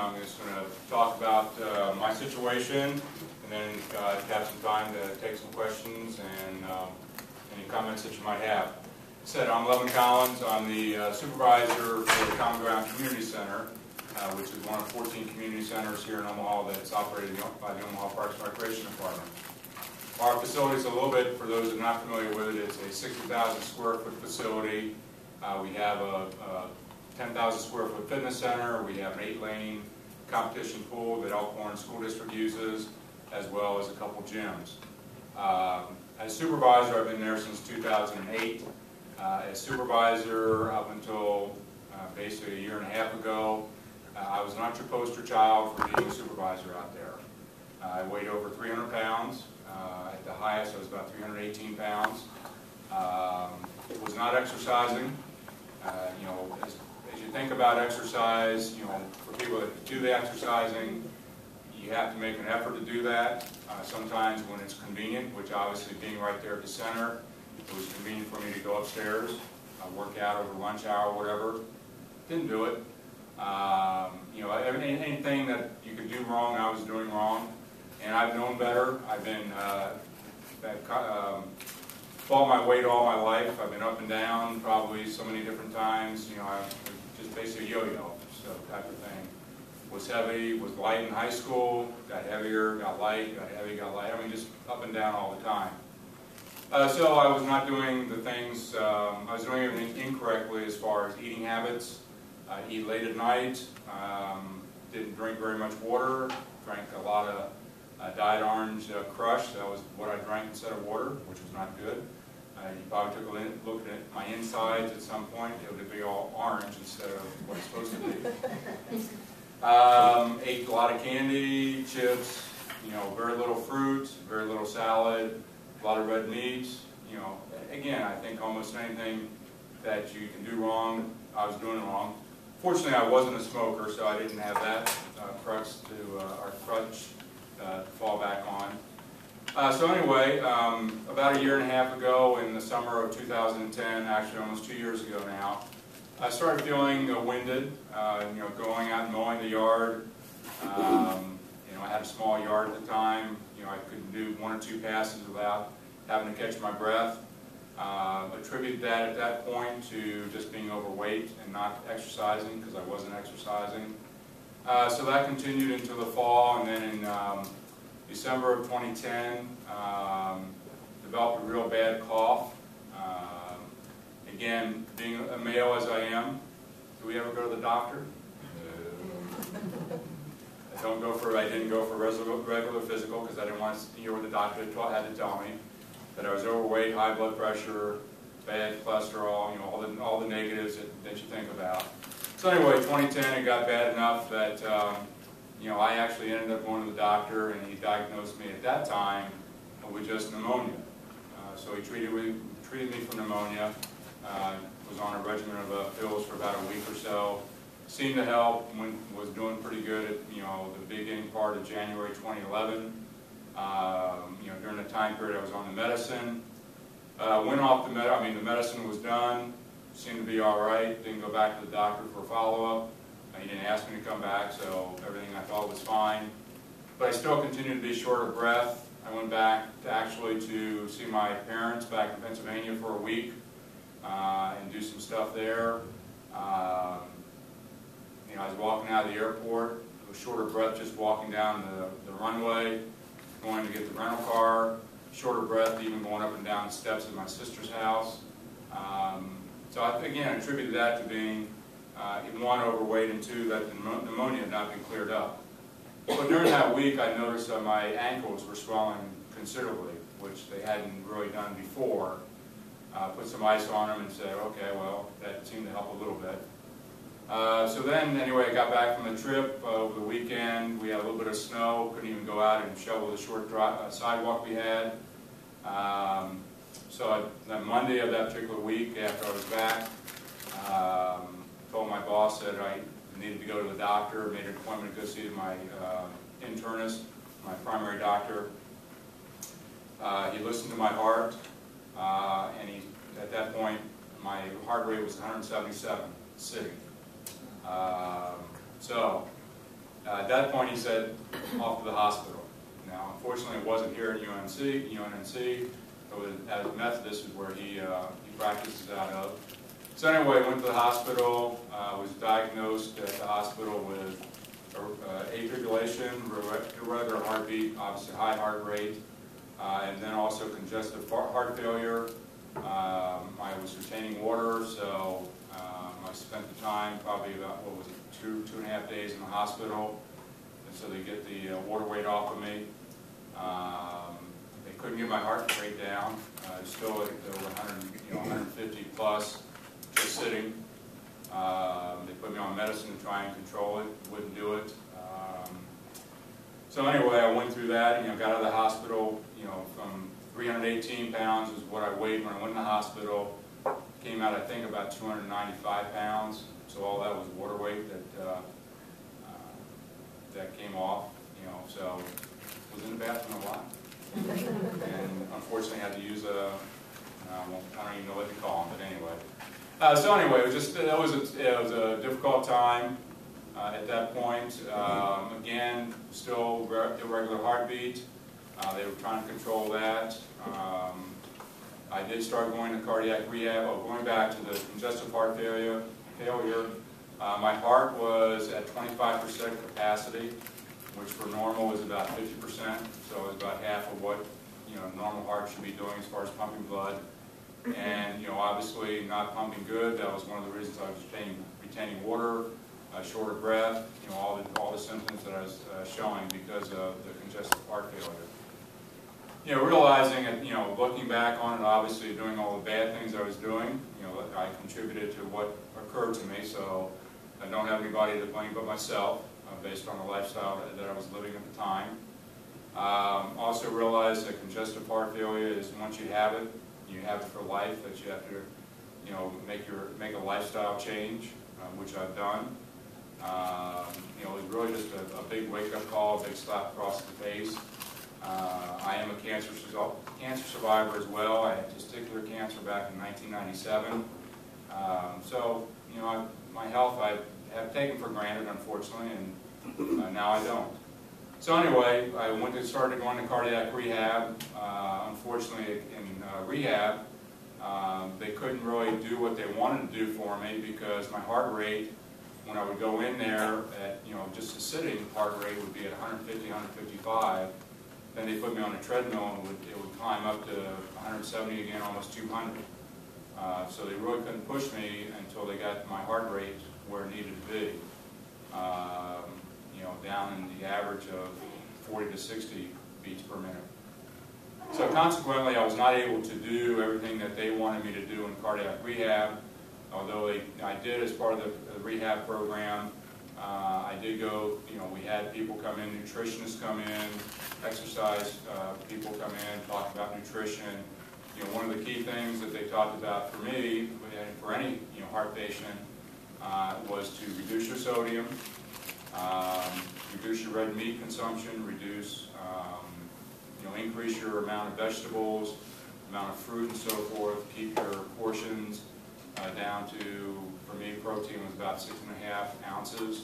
I'm just going to talk about my situation, and then have some time to take some questions and any comments that you might have. As I said, I'm Levin Collins. I'm the supervisor for the Common Ground Community Center, which is one of 14 community centers here in Omaha that's operated by the Omaha Parks and Recreation Department. Our facility is a little bit, for those that are not familiar with it, it's a 60,000 square foot facility. We have a 10,000 square foot fitness center. We have an 8-lane competition pool that Elkhorn School District uses, as well as a couple gyms. As supervisor, I've been there since 2008. As supervisor, up until basically a year and a half ago, I was not your poster child for being a supervisor out there. I weighed over 300 pounds. At the highest, I was about 318 pounds. Was not exercising. You know, as you think about exercise, you know, for people that do the exercising, you have to make an effort to do that. Sometimes when it's convenient, which obviously being right there at the center, it was convenient for me to go upstairs, work out over lunch hour or whatever. Didn't do it. You know, anything that you could do wrong, I was doing wrong. And I've known better. I've been fought my weight all my life. I've been up and down probably so many different times. You know, I've just basically yo-yo, so type of thing. Was heavy, was light in high school, got heavier, got light, got heavy, got light. I mean, just up and down all the time. So I was not doing the things, I was doing everything incorrectly as far as eating habits. I eat late at night, didn't drink very much water, drank a lot of Diet Orange Crush. That was what I drank instead of water, which was not good. You probably took a look at my insides at some point. It would be all orange instead of what it's supposed to be. Ate a lot of candy, chips, you know, very little fruit, very little salad, a lot of red meats. You know, again, I think almost anything that you can do wrong, I was doing wrong. Fortunately, I wasn't a smoker, so I didn't have that crutch to fall back on. So anyway, about a year and a half ago, in the summer of 2010, actually almost 2 years ago now, I started feeling winded. You know, going out and mowing the yard. You know, I had a small yard at the time. You know, I couldn't do 1 or 2 passes without having to catch my breath. Attributed that at that point to just being overweight and not exercising, because I wasn't exercising. So that continued into the fall, and then in December of 2010, developed a real bad cough. Again, being a male as I am, do we ever go to the doctor? I didn't go for regular physical because I didn't want to hear what the doctor had to tell me. That I was overweight, high blood pressure, bad cholesterol, you know, all the negatives that you think about. So anyway, 2010, it got bad enough that you know, I actually ended up going to the doctor, and he diagnosed me at that time with just pneumonia. So he treated me for pneumonia. Was on a regimen of pills for about a week or so. Seemed to help. Was doing pretty good at, you know, the beginning part of January 2011. You know, during the time period I was on the medicine. Went off the the medicine was done. Seemed to be all right. Didn't go back to the doctor for a follow-up. He didn't ask me to come back, so everything I thought was fine. But I still continued to be short of breath. I went back to see my parents back in Pennsylvania for a week and do some stuff there. You know, I was walking out of the airport. I was short of breath just walking down the runway, going to get the rental car. Short of breath even going up and down the steps of my sister's house. So I, again, attributed that to being 1, overweight, and 2, that the pneumonia had not been cleared up. But during that week, I noticed that my ankles were swelling considerably, which they hadn't really done before. Put some ice on them and said, okay, well, that seemed to help a little bit. So then, anyway, I got back from the trip over the weekend. We had a little bit of snow. Couldn't even go out and shovel the short sidewalk we had. So that Monday of that particular week, after I was back, told my boss that I needed to go to the doctor, made an appointment to go see my internist, my primary doctor. He listened to my heart, and at that point, my heart rate was 177 sitting. So At that point, he said, off to the hospital. Now, unfortunately, it wasn't here at UNC. It was at Methodist, is where he practices out of. So anyway, went to the hospital, was diagnosed at the hospital with atrial fibrillation, irregular heartbeat, obviously high heart rate, and then also congestive heart failure. I was retaining water, so I spent the time, probably about, what was it, two and a half days in the hospital, and so they get the water weight off of me. They couldn't get my heart rate down. Still at 150 plus, just sitting. They put me on medicine to try and control it. Wouldn't do it. So anyway, I went through that. Got out of the hospital. From 318 pounds was what I weighed when I went in the hospital. Came out, I think, about 295 pounds. So all that was water weight that came off. So was in the bathroom a lot. And unfortunately had to use I don't even know what to call them, but anyway. So anyway, it was a difficult time at that point. Again, still irregular heartbeat. They were trying to control that. I did start going to cardiac rehab. Going back to the congestive heart failure. My heart was at 25% capacity, which for normal is about 50%, so it's about half of what normal heart should be doing as far as pumping blood. And obviously not pumping good. That was one of the reasons I was retaining water, shorter breath, all the symptoms that I was showing because of the congestive heart failure. Realizing it, looking back on it, obviously doing all the bad things I was doing, I contributed to what occurred to me. So I don't have anybody to blame but myself, based on the lifestyle that I was living at the time. Also realized that congestive heart failure is, once you have it for life, that you have to, make a lifestyle change, which I've done. It was really just a big wake-up call, a big slap across the face. I am a cancer survivor as well. I had testicular cancer back in 1997. So, my health I have taken for granted, unfortunately, and now I don't. So anyway, I started going to cardiac rehab. Unfortunately, in rehab, they couldn't really do what they wanted to do for me because my heart rate, when I would go in there at, just a sitting heart rate would be at 150, 155. Then they put me on a treadmill and it would climb up to 170 again, almost 200. So they really couldn't push me until they got my heart rate where it needed to be. Down in the average of 40 to 60 beats per minute. So consequently, I was not able to do everything that they wanted me to do in cardiac rehab, although I did as part of the rehab program. I did go, we had people come in, nutritionists come in, exercise people come in, talk about nutrition. One of the key things that they talked about for me, and for any heart patient, was to reduce your sodium, reduce your red meat consumption, increase your amount of vegetables, amount of fruit and so forth, keep your portions down to, for me, protein was about 6.5 ounces,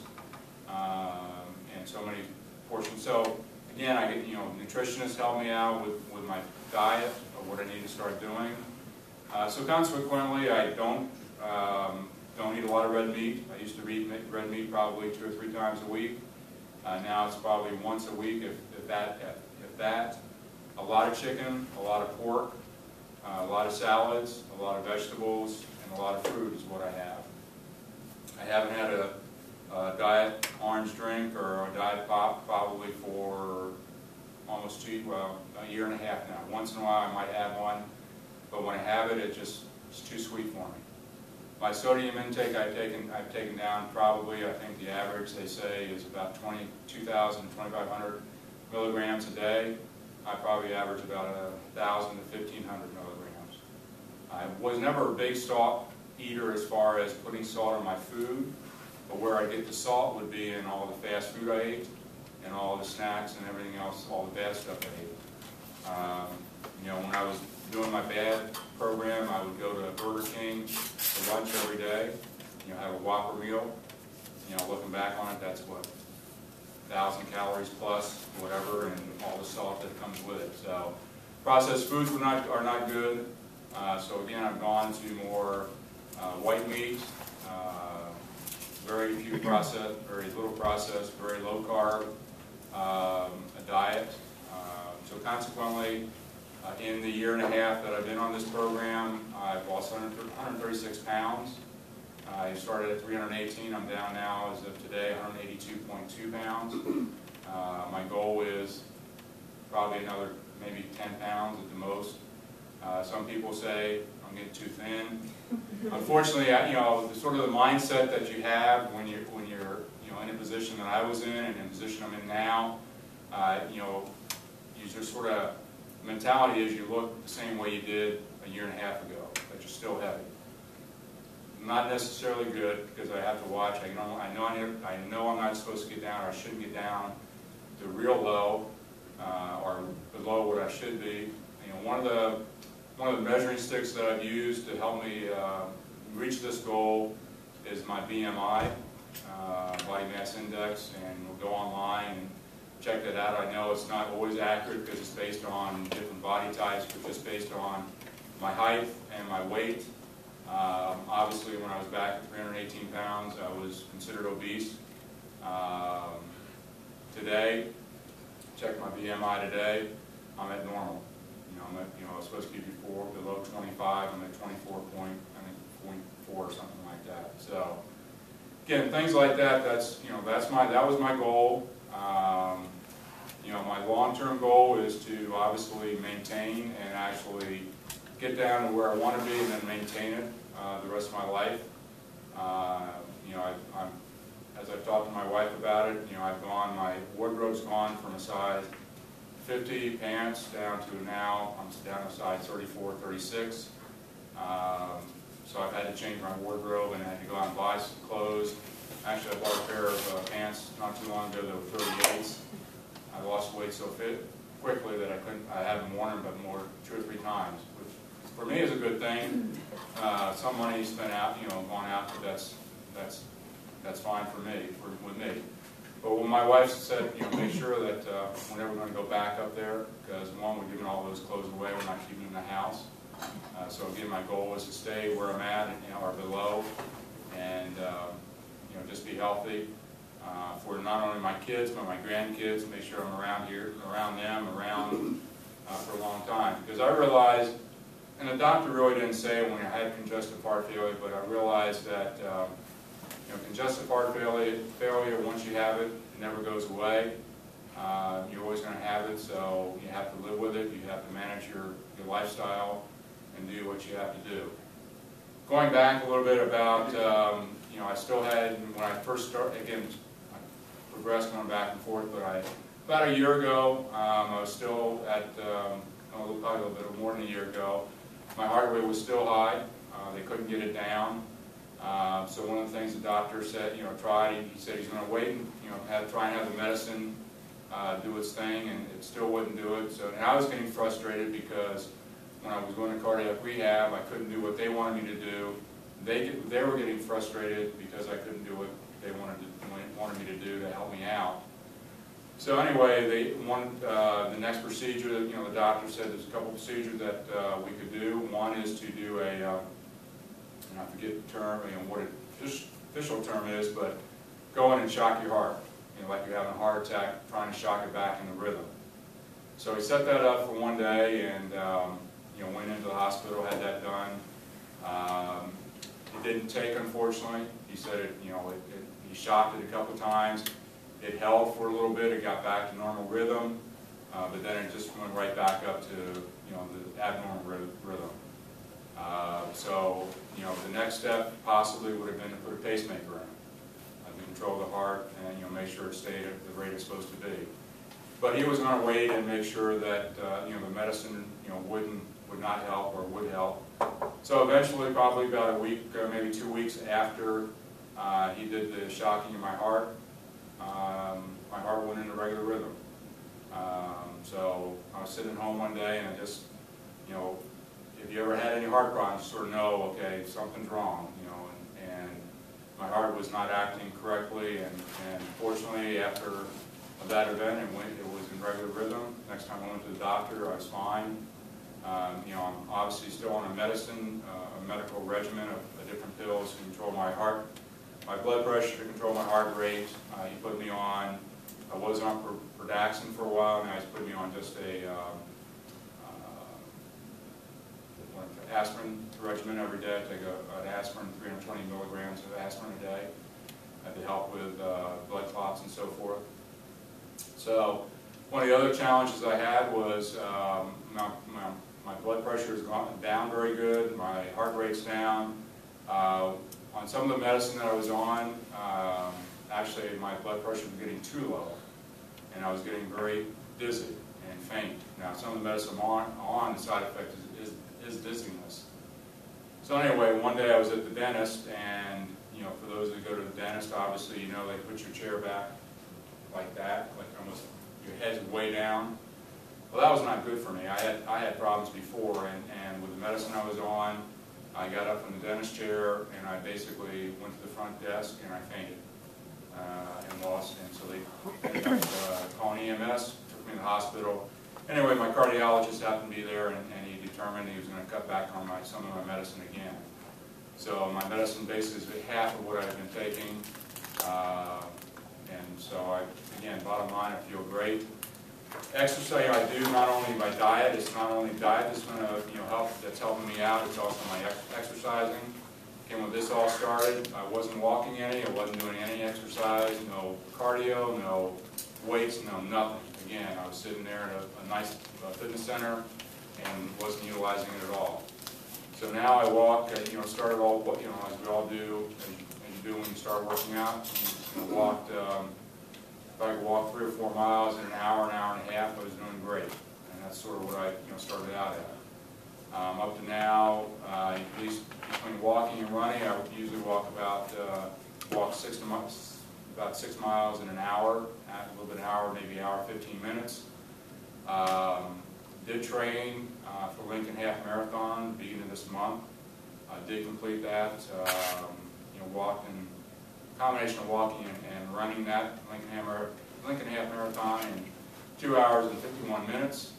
and so many portions. So again, I get, nutritionists help me out with my diet of what I need to start doing. So consequently, I don't eat a lot of red meat. I used to eat red meat probably 2 or 3 times a week. Now it's probably once a week, if that. A lot of chicken, a lot of pork, a lot of salads, a lot of vegetables, and a lot of fruit is what I have. I haven't had a diet orange drink or a diet pop probably for almost a year and a half now. Once in a while I might have one, but when I have it, it's too sweet for me. My sodium intake I've taken down probably, I think the average they say is about 22,000 to 2,500 milligrams a day. I probably average about 1,000 to 1,500 milligrams. I was never a big salt eater as far as putting salt in my food, but where I get the salt would be in all the fast food I ate and all the snacks and everything else, all the bad stuff I ate. When I was doing my bad program, I would go to Burger King for lunch every day, have a Whopper meal. Looking back on it, that's what 1,000 calories plus, whatever, and all the salt that comes with it. So processed foods are not good. So again, I've gone to more white meat, very few processed, very little processed, very low carb, a diet. So consequently, in the year and a half that I've been on this program, I've lost 136 pounds. I started at 318. I'm down now, as of today, 182.2 pounds. My goal is probably another maybe 10 pounds at the most. Some people say I'm getting too thin. Unfortunately, the sort of the mindset that you have when you're in a position that I was in and in a position I'm in now, you just sort of mentality is you look the same way you did a year and a half ago, but you're still heavy. Not necessarily good, because I have to watch. I know I'm not supposed to get down, or I shouldn't get down to real low, or below what I should be. One of the measuring sticks that I've used to help me reach this goal is my BMI, body mass index, and we'll go online and check that out. I know it's not always accurate because it's based on different body types, but just based on my height and my weight. Obviously, when I was back at 318 pounds, I was considered obese. Today, check my BMI today, I'm at normal. I was supposed to be below 25. I'm at 24.4 or something like that. So, again, things like that. That was my goal. My long-term goal is to obviously maintain and actually get down to where I want to be and then maintain it the rest of my life. As I've talked to my wife about it, my wardrobe's gone from a size 50 pants down to now, I'm down to size 34, 36. So I've had to change my wardrobe and I had to go out and buy some clothes. Actually, I bought a pair of pants not too long ago that were 38s. I lost weight so quickly that I haven't worn them but more 2 or 3 times, which for me is a good thing. Some money spent out, gone out, but that's fine for me, with me. But when my wife said, make sure that we're never going to go back up there, because one, we're giving all those clothes away, we're not keeping them in the house. So again, my goal is to stay where I'm at, or below, and just be healthy for not only my kids but my grandkids. Make sure I'm around for a long time, because I realized, and the doctor really didn't say it when I had congestive heart failure, but I realized that congestive heart failure, once you have it, it never goes away. You're always going to have it, so you have to live with it. You have to manage your lifestyle and do what you have to do. Going back a little bit about, I still had, when I first started, again, I progressed going back and forth, but about a year ago, I was still at, probably a little bit more than a year ago, my heart rate was still high. They couldn't get it down. So one of the things the doctor said, he said he's going to wait and, try and have the medicine do its thing, and it still wouldn't do it. So, and I was getting frustrated because when I was going to cardiac rehab, I couldn't do what they wanted me to do. They were getting frustrated because I couldn't do what they wanted me to do to help me out. So anyway, they wanted the next procedure. The doctor said there's a couple procedures that we could do. One is to do a I forget the term, what the official term is, but go in and shock your heart, like you're having a heart attack, trying to shock it back into rhythm. So he set that up for one day, and went into the hospital, had that done. It didn't take, unfortunately. He said he shocked it a couple times. It held for a little bit. It got back to normal rhythm, but then it just went right back up to the abnormal rhythm. So, the next step possibly would have been to put a pacemaker in to control the heart and make sure it stayed at the rate it's supposed to be. But he was going to wait and make sure that the medicine would not help or would help. So eventually, probably about a week, maybe 2 weeks after he did the shocking of my heart went into regular rhythm. So I was sitting at home one day, and I just if you ever had any heart problems, you sort of know, okay, something's wrong, and my heart was not acting correctly, and fortunately, after of that event. It was in regular rhythm. Next time I went to the doctor, I was fine. You know, I'm obviously still on a medical regimen of different pills to control my blood pressure, to control my heart rate. He put me on, I was on Pradaxin for a while, and now he's put me on just a aspirin regimen every day. I take an aspirin, 320 milligrams of aspirin a day to help with blood clots and so forth. So one of the other challenges I had was my blood pressure has gone down very good, my heart rate's down. On some of the medicine that I was on, actually my blood pressure was getting too low, and I was getting very dizzy and faint. Now some of the medicine I'm on, the side effect is dizziness. So anyway, one day I was at the dentist, and you know, for those that go to the dentist, obviously, you know, they put your chair back like that, like almost your head's way down. Well, that was not good for me. I had problems before, and with the medicine I was on, I got up from the dentist chair, and I basically went to the front desk, and I fainted and lost. And so they ended up calling EMS, took me to the hospital. Anyway, my cardiologist happened to be there, and he determined he was going to cut back on some of my medicine again. So my medicine basically is half of what I've been taking. And so again, bottom line, I feel great. Exercise I do not only by diet. It's not only diet that's going to help. That's helping me out. It's also my exercising. Again, when this all started, I wasn't walking any. I wasn't doing any exercise. No cardio. No weights. No nothing. Again, I was sitting there at a nice fitness center and wasn't utilizing it at all. So now I walk. Started all as we all do, as you do when you start working out. Walked. If I could walk 3 or 4 miles in an hour and a half, I was doing great. And that's sort of what I started out at. Up to now, at least between walking and running, I would usually walk about 6 miles in an hour, a little bit an hour, maybe an hour 15 minutes. Did train for Lincoln Half Marathon beginning of this month. I did complete that. Walked in combination of walking and running that Lincoln Half Marathon in 2 hours and 51 minutes.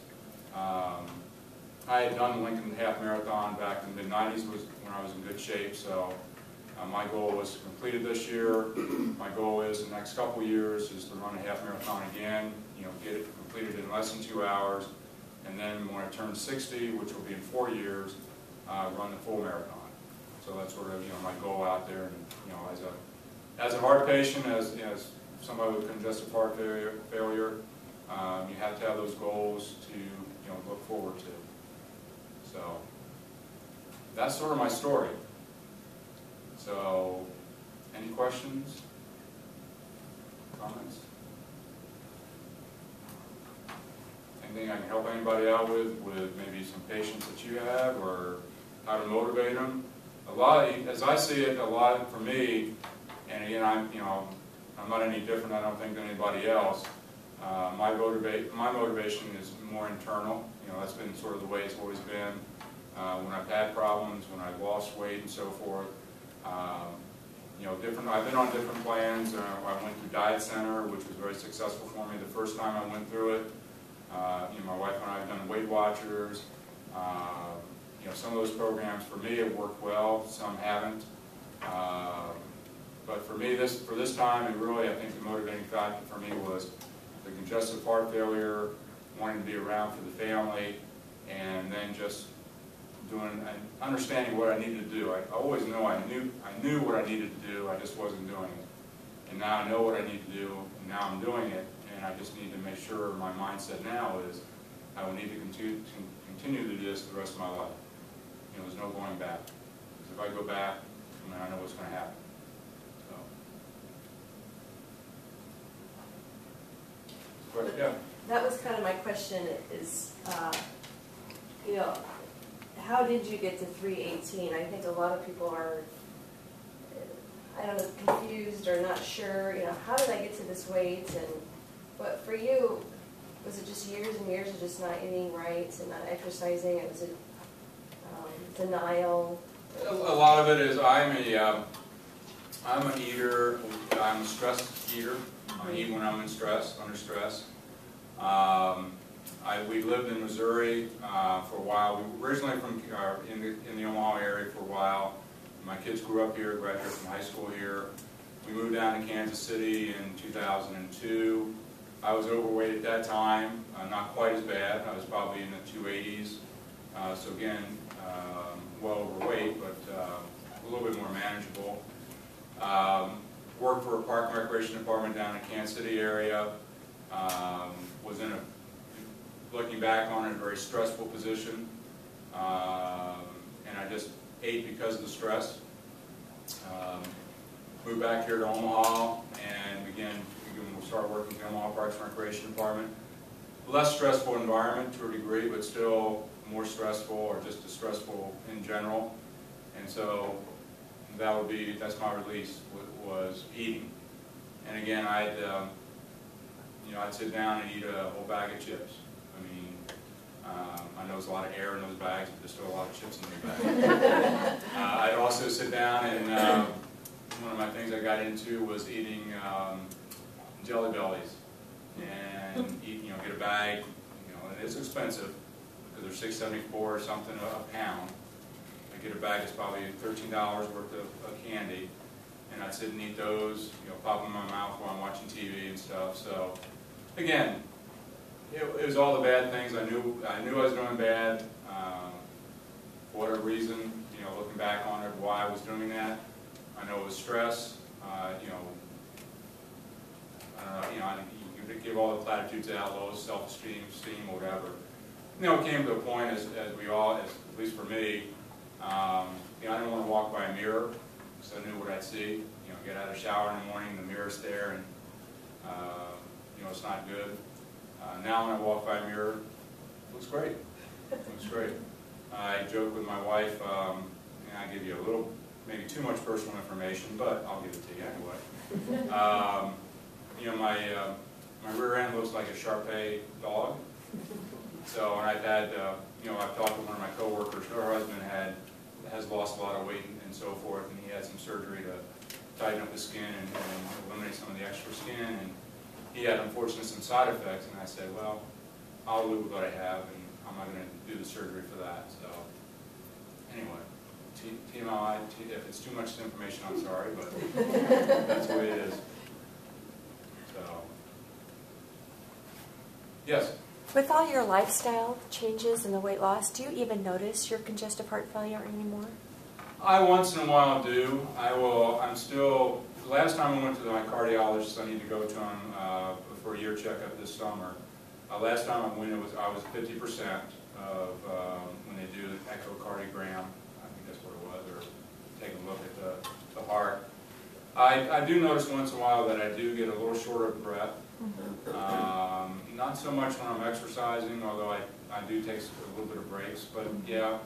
I had done the Lincoln Half Marathon back in the mid-90s when I was in good shape, so my goal was to complete it this year. My goal is the next couple years is to run a half marathon again, get it completed in less than 2 hours, and then when I turn 60, which will be in 4 years, run the full marathon. So that's sort of my goal out there, and as a heart patient, as somebody with congestive heart failure, you have to have those goals to look forward to. So that's sort of my story. So, any questions, comments? Anything I can help anybody out with maybe some patients that you have, or how to motivate them? As I see it, a lot for me, and again, I'm not any different, I don't think, than anybody else. My motivation is more internal. That's been sort of the way it's always been. When I've had problems, when I've lost weight and so forth. I've been on different plans. I went through Diet Center, which was very successful for me the first time I went through it. My wife and I have done Weight Watchers. Some of those programs for me have worked well, some haven't. But for me, for this time, and really I think the motivating factor for me was the congestive heart failure, wanting to be around for the family, and then just doing and understanding what I needed to do. I always knew I knew what I needed to do, I just wasn't doing it. And now I know what I need to do, and now I'm doing it, and I just need to make sure my mindset now is I will need to continue to do this the rest of my life. There's no going back. Because if I go back, I know what's going to happen. So. Yeah. That was kind of my question is, how did you get to 318? I think a lot of people are, I don't know, confused or not sure, how did I get to this weight? But for you, was it just years and years of just not eating right and not exercising? And was it denial? A lot of it is I'm an eater. I'm a stress eater. I eat when I'm under stress. We lived in Missouri for a while. We were originally from in the Omaha area for a while. My kids grew up here, graduated from high school here. We moved down to Kansas City in 2002. I was overweight at that time, not quite as bad. I was probably in the 280s. So again, well overweight, but a little bit more manageable. Worked for a park and recreation department down in the Kansas City area. Was in looking back on it, a very stressful position. And I just ate because of the stress. Moved back here to Omaha and began to start working in the Omaha Parks and Recreation Department. Less stressful environment to a degree, but still more stressful, or just as stressful in general. And so that's my release, was eating. And again, I'd sit down and eat a whole bag of chips. I mean, I know there's a lot of air in those bags, but there's still a lot of chips in the bag. I'd also sit down and one of my things I got into was eating Jelly Bellies, and get a bag. And it's expensive because they're $6.74 or something a pound. I get a bag that's probably $13 worth of candy, and I'd sit and eat those, pop them in my mouth while I'm watching TV and stuff. So again, it was all the bad things. I knew I was doing bad. For whatever reason, looking back on it, why I was doing that. I know it was stress. I don't know. You give all the platitudes out, low self-esteem, whatever. It came to a point, as we all, at least for me, I didn't want to walk by a mirror, so I knew what I'd see. Get out of the shower in the morning, the mirror's there, and it's not good. Now when I walk by a mirror, it looks great. It looks great. I joke with my wife, and I give you a little, maybe too much personal information, but I'll give it to you anyway. My rear end looks like a Shar-Pei dog. So, and I've had, I've talked to one of my coworkers. Her husband has lost a lot of weight and so forth, and he had some surgery to tighten up his skin and eliminate some of the extra skin. And he had, unfortunately, some side effects. And I said, well, I'll live with what I have, and I'm not going to do the surgery for that. So, anyway, TMI. If it's too much information, I'm sorry, but that's the way it is. So, yes. With all your lifestyle changes and the weight loss, do you even notice your congestive heart failure anymore? I once in a while do. I'm still, last time I went to my cardiologist, I need to go to him for a year checkup this summer. Last time I went, I was 50% of when they do the echocardiogram. I think that's what it was, or take a look at the heart. I do notice once in a while that I do get a little short of breath. Not so much when I'm exercising, although I do take a little bit of breaks. But yeah,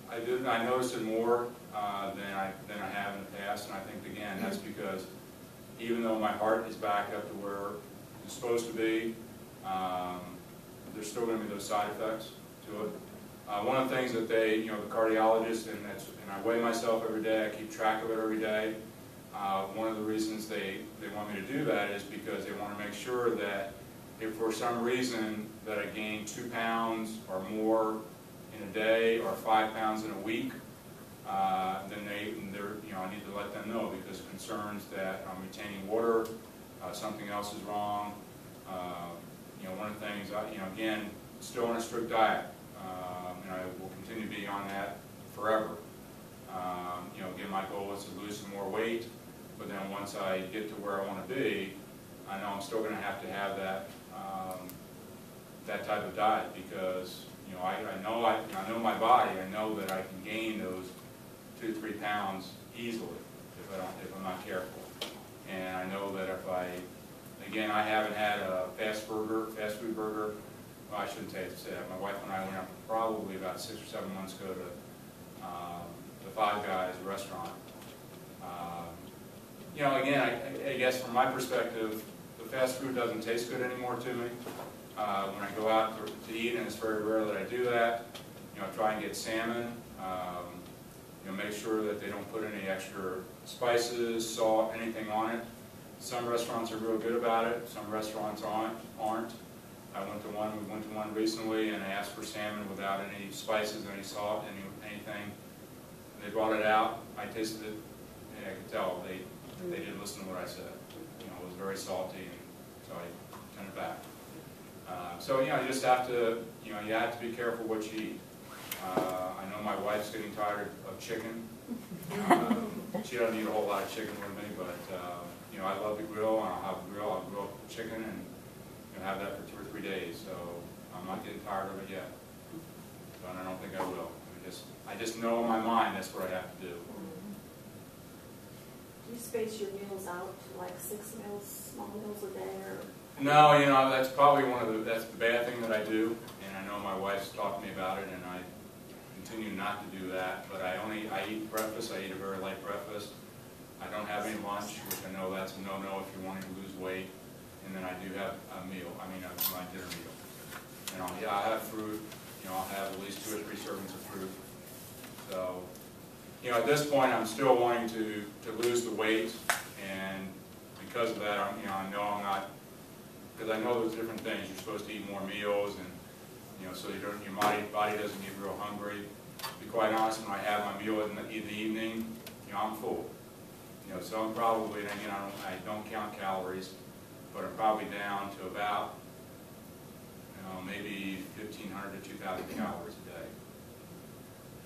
I notice it more than I have in the past, and I think again that's because even though my heart is back up to where it's supposed to be, there's still going to be those side effects to it. One of the things that the cardiologist, and I weigh myself every day, I keep track of it every day. One of the reasons they want me to do that is because they want to make sure that if for some reason that I gain 2 pounds or more in a day or 5 pounds in a week, then I need to let them know, because concerns that I'm retaining water, something else is wrong. One of the things, again, still on a strict diet, and I will continue to be on that forever. Again, my goal is to lose some more weight, but then once I get to where I want to be, I know I'm still going to have that that type of diet, because I know my body. I know that I can gain those 2 to 3 pounds easily if I'm not careful. And I know that if again, I haven't had a fast food burger. Well, I shouldn't say that. My wife and I went out probably about 6 or 7 months ago to the Five Guys restaurant. Again, I guess from my perspective, the fast food doesn't taste good anymore to me. When I go out to eat, and it's very rare that I do that, I try and get salmon. Make sure that they don't put any extra spices, salt, anything on it. Some restaurants are real good about it, some restaurants aren't. We went to one recently and I asked for salmon without any spices, any salt, anything. They brought it out, I tasted it, and I could tell they didn't listen to what I said. You know, it was very salty, and so I turned it back. So, you know, you just have to, you know, you have to be careful what you eat. I know my wife's getting tired of chicken. She doesn't eat a whole lot of chicken with me, but, you know, I love to grill, and I'll grill chicken and have that for 2 or 3 days, so I'm not getting tired of it yet. So, and I don't think I will. I just know in my mind that's what I have to do. Do you space your meals out to like 6 meals, small meals a day, or? No, you know, that's probably that's the bad thing that I do, and I know my wife's talked to me about it, and I continue not to do that, but I eat breakfast. I eat a very light breakfast. I don't have any lunch, which I know that's a no-no if you're wanting to lose weight. And then I do have a meal, my dinner meal. And I'll have fruit, you know, I'll have at least 2 or 3 servings of fruit. So, you know, at this point I'm still wanting to lose the weight, and because of that, I know I'm not, because I know there's different things. You're supposed to eat more meals, and, you know, so your body doesn't get real hungry. To be quite honest, when I have my meal in the evening, you know, I'm full. You know, so I'm probably, and again, I don't count calories, but I'm probably down to about, you know, maybe 1,500 to 2,000 calories a day.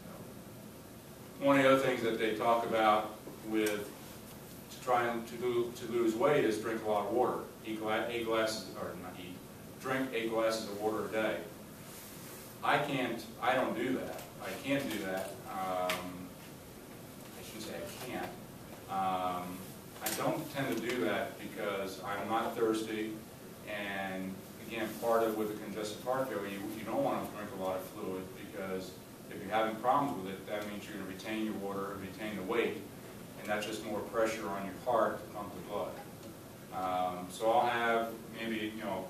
So, one of the other things that they talk about with trying to lose weight is drink a lot of water. Drink 8 glasses of water a day. I don't do that. I can't do that. I shouldn't say I can't. I don't tend to do that because I'm not thirsty, and again, part of with the congestive heart failure, you don't want to drink a lot of fluid, because if you're having problems with it, that means you're going to retain your water and retain the weight, and that's just more pressure on your heart to pump the blood. So I'll have maybe, you know,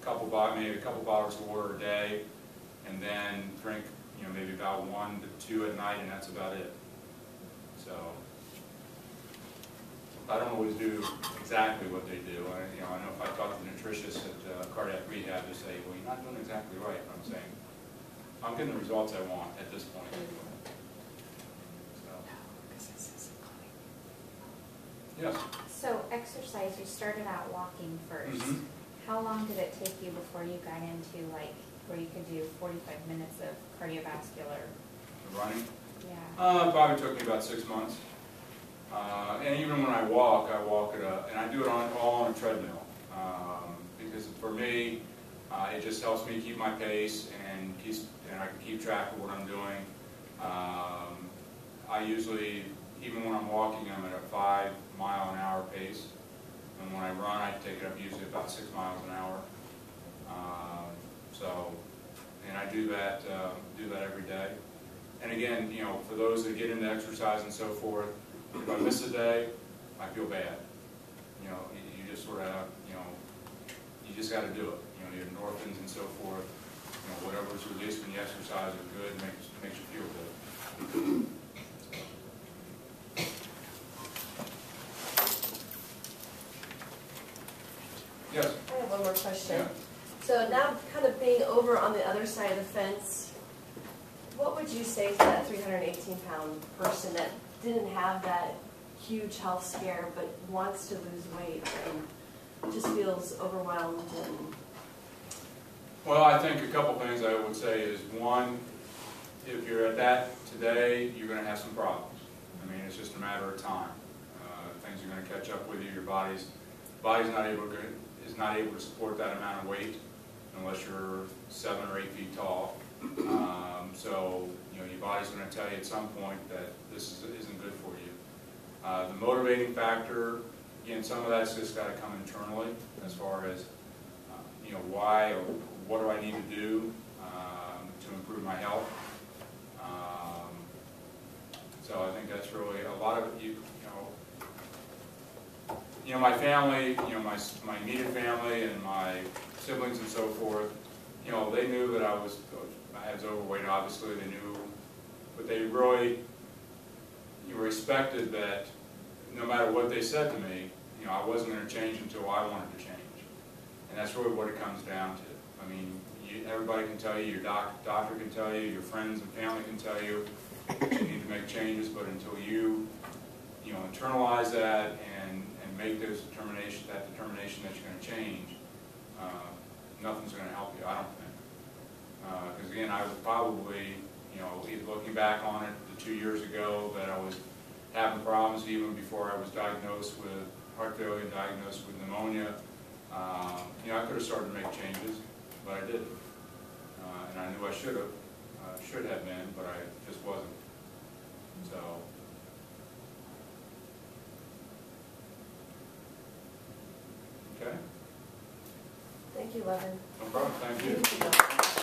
a couple bottles of water a day, and then drink, you know, maybe about 1 to 2 at night, and that's about it. So I don't always do exactly what they do. I know if I talk to the nutritionist at cardiac rehab, they say, well, you're not doing exactly right. But I'm saying, I'm getting the results I want at this point. So. Yes? So exercise, you started out walking first. Mm-hmm. How long did it take you before you got into like where you could do 45 minutes of cardiovascular? Running? Yeah. Probably took me about 6 months. And even when I walk at and I do it all on a treadmill, because for me, it just helps me keep my pace, and I can keep track of what I'm doing. I usually, even when I'm walking, I'm at a 5-mile-an-hour pace, and when I run, I take it up usually about 6 miles an hour. And I do that every day. And again, you know, for those that get into exercise and so forth, if I miss a day, I feel bad. You know, you just sort of, you know, you just got to do it. You know, your endorphins and so forth, you know, whatever's released when you exercise is good, makes you feel good. Yes? I have one more question. Yeah. So now kind of being over on the other side of the fence, what would you say to that 318-pound person that didn't have that huge health scare but wants to lose weight and just feels overwhelmed? And Well, I think a couple things I would say is, one, if you're at that today, you're going to have some problems. I mean, it's just a matter of time. Things are going to catch up with you. Your body's not able to support that amount of weight unless you're 7 or 8 feet tall. So, you know, your body's going to tell you at some point that this isn't good for you. The motivating factor, again, some of that's just got to come internally, as far as, you know, why or what do I need to do to improve my health. So I think that's really a lot of it. You know, my family, you know, my immediate family and my siblings and so forth, you know, they knew that I was overweight, obviously, they knew, but they really respected that no matter what they said to me, I wasn't going to change until I wanted to change. And that's really what it comes down to. I mean, everybody can tell you, your doctor can tell you, your friends and family can tell you that you need to make changes, but until you internalize that and make that determination that you're going to change, nothing's going to help you, I don't think. Because again, I was probably, looking back on it, the 2 years ago that I was having problems even before I was diagnosed with heart failure, diagnosed with pneumonia, I could have started to make changes, but I didn't. And I knew I should have been, but I just wasn't. So. Okay. Thank you, Levin. No problem. Thank you. Thank you.